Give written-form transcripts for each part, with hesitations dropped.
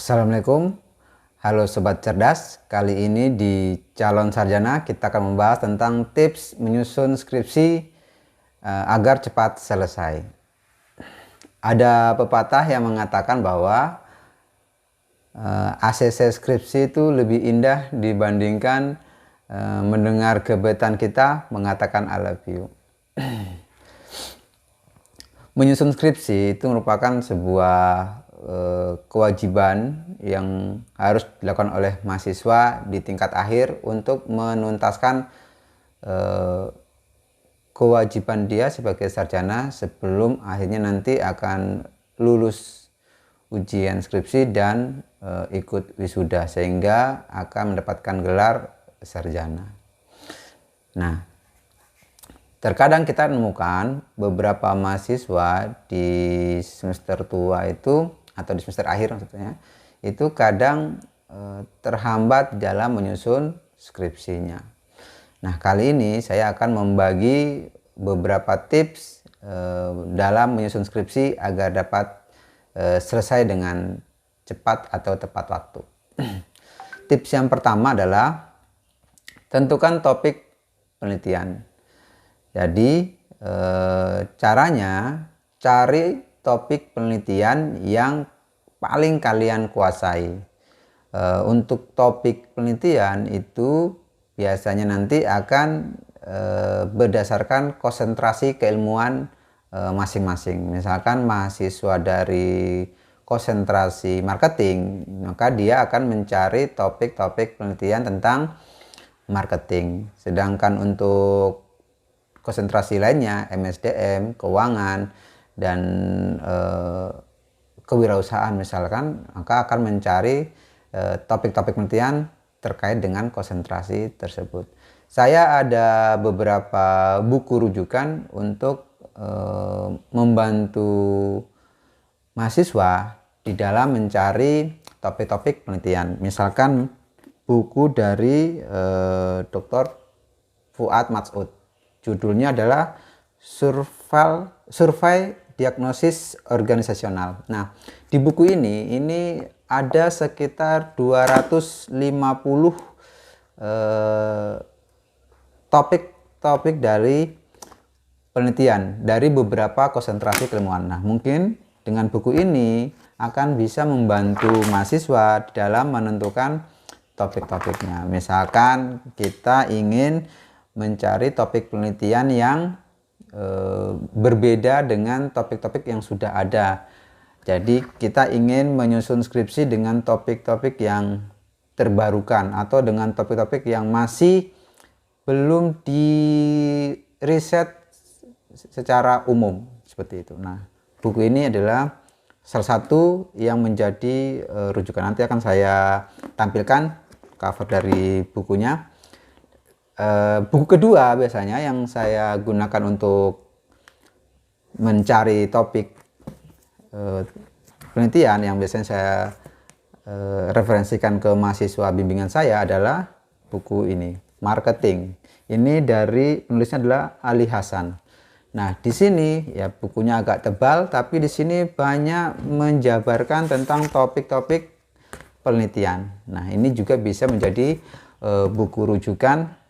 Assalamualaikum, halo Sobat Cerdas. Kali ini di Calon Sarjana kita akan membahas tentang tips menyusun skripsi agar cepat selesai. Ada pepatah yang mengatakan bahwa ACC skripsi itu lebih indah dibandingkan mendengar gebetan kita mengatakan I love you. Menyusun skripsi itu merupakan sebuah kewajiban yang harus dilakukan oleh mahasiswa di tingkat akhir untuk menuntaskan kewajiban dia sebagai sarjana sebelum akhirnya nanti akan lulus ujian skripsi dan ikut wisuda sehingga akan mendapatkan gelar sarjana. Nah, terkadang kita menemukan beberapa mahasiswa di semester tua itu atau di semester akhir maksudnya itu kadang terhambat dalam menyusun skripsinya. Nah, kali ini saya akan membagi beberapa tips dalam menyusun skripsi agar dapat selesai dengan cepat atau tepat waktu. Tips yang pertama adalah tentukan topik penelitian. Jadi caranya cari topik penelitian yang paling kalian kuasai. Untuk topik penelitian itu biasanya nanti akan berdasarkan konsentrasi keilmuan masing-masing. Misalkan mahasiswa dari konsentrasi marketing, maka dia akan mencari topik-topik penelitian tentang marketing. Sedangkan untuk konsentrasi lainnya, MSDM, keuangan, dan kewirausahaan misalkan, maka akan mencari topik-topik penelitian terkait dengan konsentrasi tersebut. Saya ada beberapa buku rujukan untuk membantu mahasiswa di dalam mencari topik-topik penelitian. Misalkan buku dari Dr. Fuad Matsud. Judulnya adalah Survei Diagnosis Organisasional. Nah, di buku ini ada sekitar 250 topik-topik dari penelitian dari beberapa konsentrasi keilmuan. Nah, mungkin dengan buku ini akan bisa membantu mahasiswa dalam menentukan topik-topiknya. Misalkan kita ingin mencari topik penelitian yang berbeda dengan topik-topik yang sudah ada. Jadi kita ingin menyusun skripsi dengan topik-topik yang terbarukan atau dengan topik-topik yang masih belum di riset secara umum seperti itu. Nah, buku ini adalah salah satu yang menjadi rujukan. Nanti akan saya tampilkan cover dari bukunya. Buku kedua biasanya yang saya gunakan untuk mencari topik penelitian yang biasanya saya referensikan ke mahasiswa bimbingan saya adalah buku ini, Marketing. Ini dari penulisnya adalah Ali Hasan. Nah, di sini ya bukunya agak tebal, tapi di sini banyak menjabarkan tentang topik-topik penelitian. Nah, ini juga bisa menjadi buku rujukan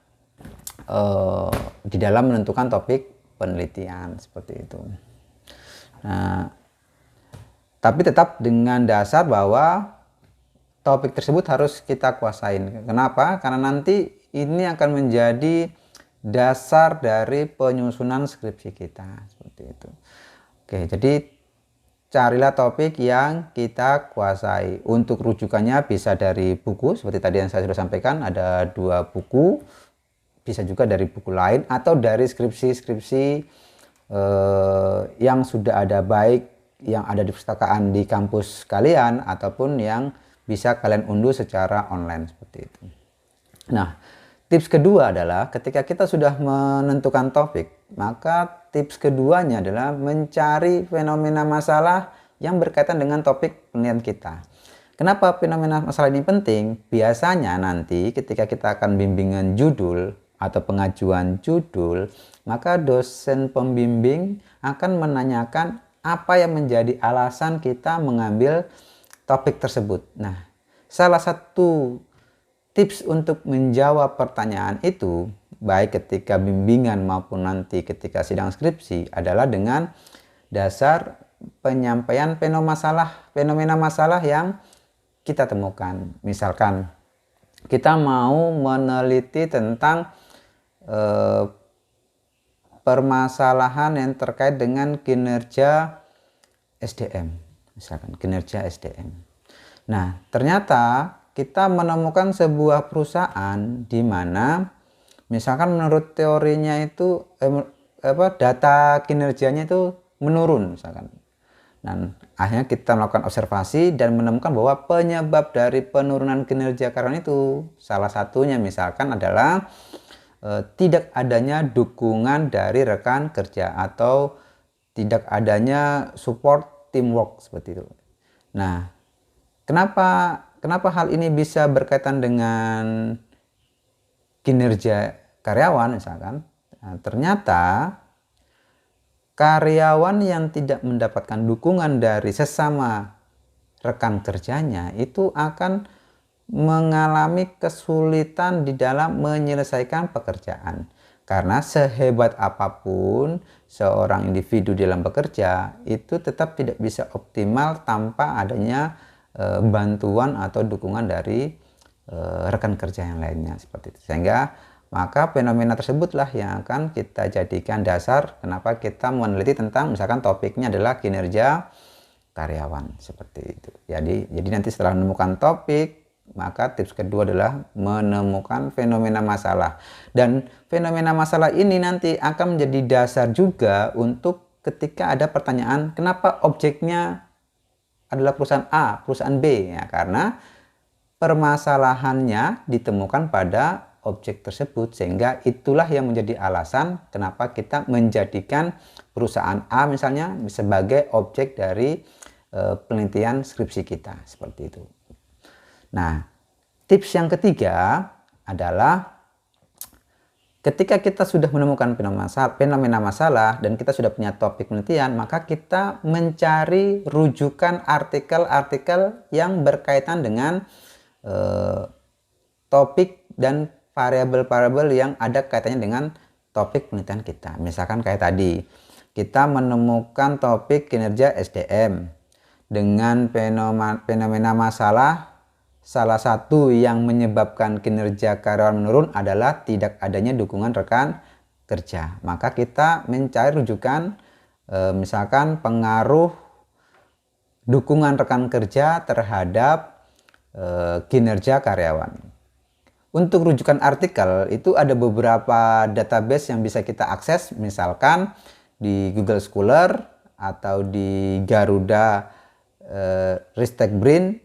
di dalam menentukan topik penelitian seperti itu. Nah, tapi tetap dengan dasar bahwa topik tersebut harus kita kuasain. Kenapa? Karena nanti ini akan menjadi dasar dari penyusunan skripsi kita seperti itu. Oke, jadi carilah topik yang kita kuasai. Untuk rujukannya bisa dari buku seperti tadi yang saya sudah sampaikan, ada 2 buku. Bisa juga dari buku lain atau dari skripsi-skripsi yang sudah ada, baik yang ada di perpustakaan di kampus kalian ataupun yang bisa kalian unduh secara online seperti itu. Nah, tips kedua adalah ketika kita sudah menentukan topik, maka tips keduanya adalah mencari fenomena masalah yang berkaitan dengan topik penelitian kita. Kenapa fenomena masalah ini penting? Biasanya nanti ketika kita akan bimbingan judul atau pengajuan judul, maka dosen pembimbing akan menanyakan apa yang menjadi alasan kita mengambil topik tersebut. Nah, salah satu tips untuk menjawab pertanyaan itu, baik ketika bimbingan maupun nanti ketika sidang skripsi, adalah dengan dasar penyampaian fenomena masalah yang kita temukan. Misalkan kita mau meneliti tentang permasalahan yang terkait dengan kinerja SDM, misalkan kinerja SDM. Nah, ternyata kita menemukan sebuah perusahaan di mana misalkan menurut teorinya itu data kinerjanya itu menurun misalkan. Dan akhirnya kita melakukan observasi dan menemukan bahwa penyebab dari penurunan kinerja karyawan itu salah satunya misalkan adalah tidak adanya dukungan dari rekan kerja atau tidak adanya support teamwork seperti itu. Nah, kenapa hal ini bisa berkaitan dengan kinerja karyawan misalkan? Nah, ternyata karyawan yang tidak mendapatkan dukungan dari sesama rekan kerjanya itu akan mengalami kesulitan di dalam menyelesaikan pekerjaan. Karena sehebat apapun seorang individu dalam bekerja itu tetap tidak bisa optimal tanpa adanya bantuan atau dukungan dari rekan kerja yang lainnya seperti itu. Sehingga maka fenomena tersebutlah yang akan kita jadikan dasar kenapa kita meneliti tentang misalkan topiknya adalah kinerja karyawan seperti itu. Jadi nanti setelah menemukan topik, maka tips kedua adalah menemukan fenomena masalah. Dan fenomena masalah ini nanti akan menjadi dasar juga untuk ketika ada pertanyaan kenapa objeknya adalah perusahaan A, perusahaan B, ya karena permasalahannya ditemukan pada objek tersebut, sehingga itulah yang menjadi alasan kenapa kita menjadikan perusahaan A misalnya sebagai objek dari penelitian skripsi kita seperti itu. Nah, tips yang ketiga adalah ketika kita sudah menemukan fenomena masalah dan kita sudah punya topik penelitian, maka kita mencari rujukan artikel-artikel yang berkaitan dengan topik dan variabel-variabel yang ada kaitannya dengan topik penelitian kita. Misalkan kayak tadi, kita menemukan topik kinerja SDM dengan fenomena masalah. Salah satu yang menyebabkan kinerja karyawan menurun adalah tidak adanya dukungan rekan kerja. Maka kita mencari rujukan misalkan pengaruh dukungan rekan kerja terhadap kinerja karyawan. Untuk rujukan artikel itu ada beberapa database yang bisa kita akses, misalkan di Google Scholar atau di Garuda Ristek Brin,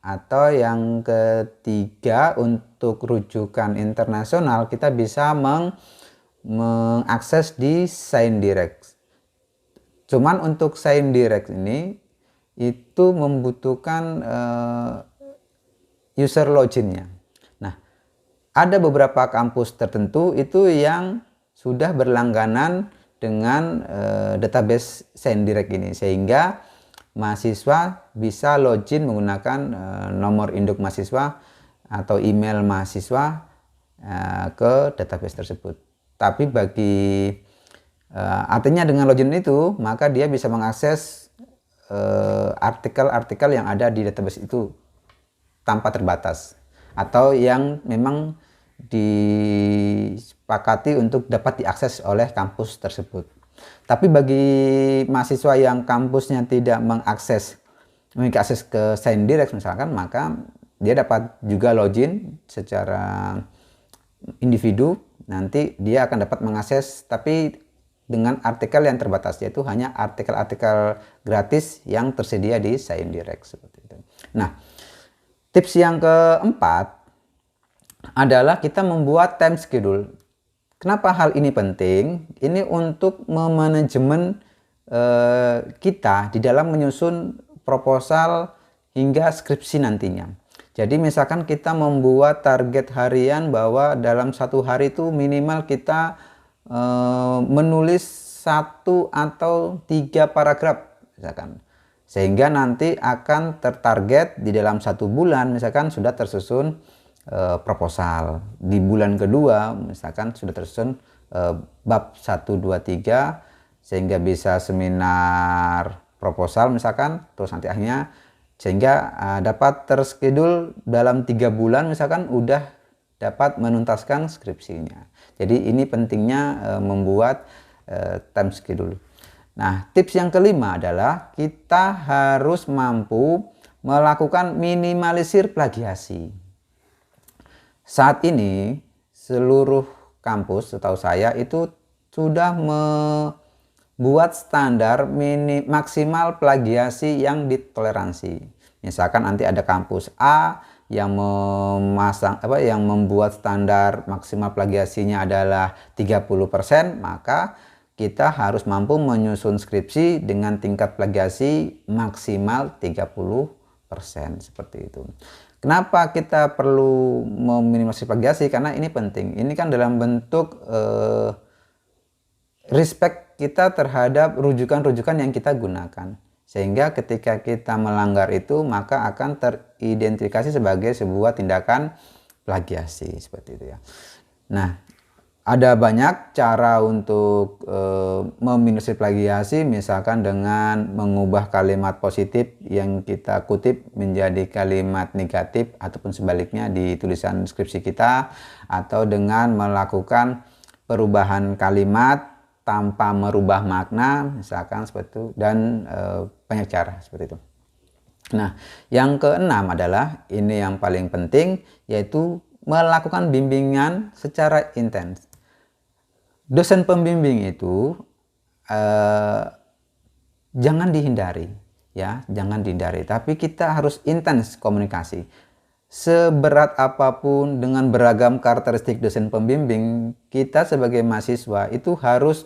atau yang ketiga untuk rujukan internasional kita bisa mengakses di ScienceDirect. Cuman untuk ScienceDirect ini itu membutuhkan user login-nya. Nah, ada beberapa kampus tertentu itu yang sudah berlangganan dengan database ScienceDirect ini, sehingga mahasiswa bisa login menggunakan nomor induk mahasiswa atau email mahasiswa ke database tersebut. Tapi bagi artinya dengan login itu, maka dia bisa mengakses artikel-artikel yang ada di database itu tanpa terbatas, atau yang memang disepakati untuk dapat diakses oleh kampus tersebut. Tapi bagi mahasiswa yang kampusnya tidak memiliki akses ke ScienceDirect misalkan, maka dia dapat juga login secara individu. Nanti dia akan dapat mengakses tapi dengan artikel yang terbatas, yaitu hanya artikel-artikel gratis yang tersedia di ScienceDirect seperti itu. Nah, tips yang keempat adalah kita membuat time schedule. Kenapa hal ini penting? Ini untuk memanajemen kita di dalam menyusun proposal hingga skripsi nantinya. Jadi misalkan kita membuat target harian bahwa dalam satu hari itu minimal kita menulis 1 atau 3 paragraf misalkan. sehingga nanti akan tertarget di dalam 1 bulan misalkan sudah tersusun proposal. Di bulan kedua misalkan sudah tersusun bab 1, 2, 3, sehingga bisa seminar proposal misalkan, terus nanti akhirnya sehingga dapat terschedule dalam 3 bulan misalkan udah dapat menuntaskan skripsinya. Jadi ini pentingnya membuat time schedule. Nah, tips yang kelima adalah kita harus mampu melakukan minimalisir plagiasi. Saat ini seluruh kampus setahu saya itu sudah membuat standar maksimal plagiasi yang ditoleransi. Misalkan nanti ada kampus A yang membuat standar maksimal plagiasinya adalah 30%, maka kita harus mampu menyusun skripsi dengan tingkat plagiasi maksimal 30% seperti itu. Kenapa kita perlu meminimalisir plagiasi? Karena ini penting. Ini kan dalam bentuk respect kita terhadap rujukan-rujukan yang kita gunakan. Sehingga ketika kita melanggar itu, maka akan teridentifikasi sebagai sebuah tindakan plagiasi seperti itu ya. Nah, ada banyak cara untuk meminimalisir plagiasi, misalkan dengan mengubah kalimat positif yang kita kutip menjadi kalimat negatif ataupun sebaliknya di tulisan skripsi kita, atau dengan melakukan perubahan kalimat tanpa merubah makna misalkan seperti itu, dan banyak cara seperti itu. Nah, yang keenam adalah ini yang paling penting, yaitu melakukan bimbingan secara intens. Dosen pembimbing itu jangan dihindari, ya, jangan dihindari. Tapi kita harus intens komunikasi. Seberat apapun dengan beragam karakteristik dosen pembimbing, kita sebagai mahasiswa itu harus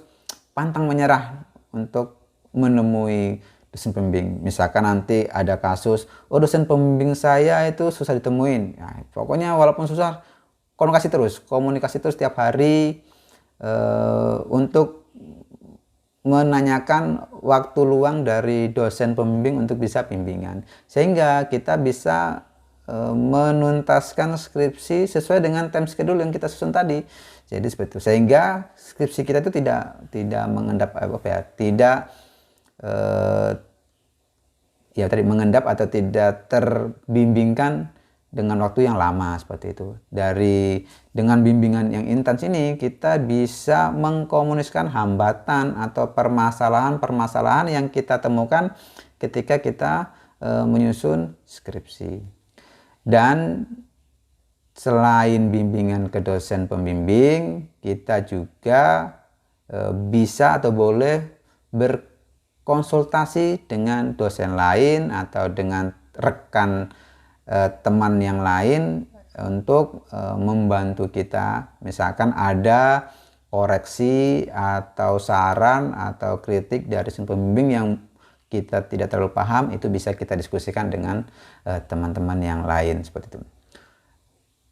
pantang menyerah untuk menemui dosen pembimbing. Misalkan nanti ada kasus, oh dosen pembimbing saya itu susah ditemuin. Ya, pokoknya walaupun susah, komunikasi terus setiap hari. Untuk menanyakan waktu luang dari dosen pembimbing untuk bisa bimbingan, sehingga kita bisa menuntaskan skripsi sesuai dengan time schedule yang kita susun tadi. Jadi seperti itu, sehingga skripsi kita itu tidak mengendap mengendap atau tidak terbimbingkan dengan waktu yang lama seperti itu. Dengan bimbingan yang intens ini kita bisa mengkomunikasikan hambatan atau permasalahan-permasalahan yang kita temukan ketika kita menyusun skripsi. Dan selain bimbingan ke dosen pembimbing, kita juga bisa atau boleh berkonsultasi dengan dosen lain atau dengan rekan teman yang lain untuk membantu kita. Misalkan ada koreksi atau saran atau kritik dari dosen pembimbing yang kita tidak terlalu paham, itu bisa kita diskusikan dengan teman-teman yang lain seperti itu.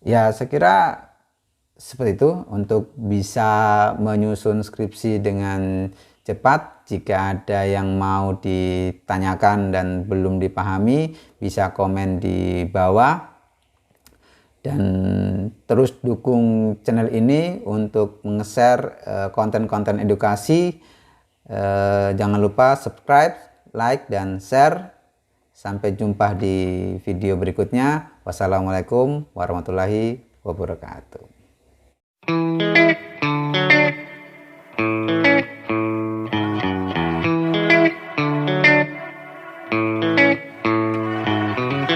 Ya, saya kira seperti itu untuk bisa menyusun skripsi dengan cepat. Jika ada yang mau ditanyakan dan belum dipahami, bisa komen di bawah. Dan terus dukung channel ini untuk nge-share konten-konten edukasi. Jangan lupa subscribe, like, dan share. Sampai jumpa di video berikutnya. Wassalamualaikum warahmatullahi wabarakatuh.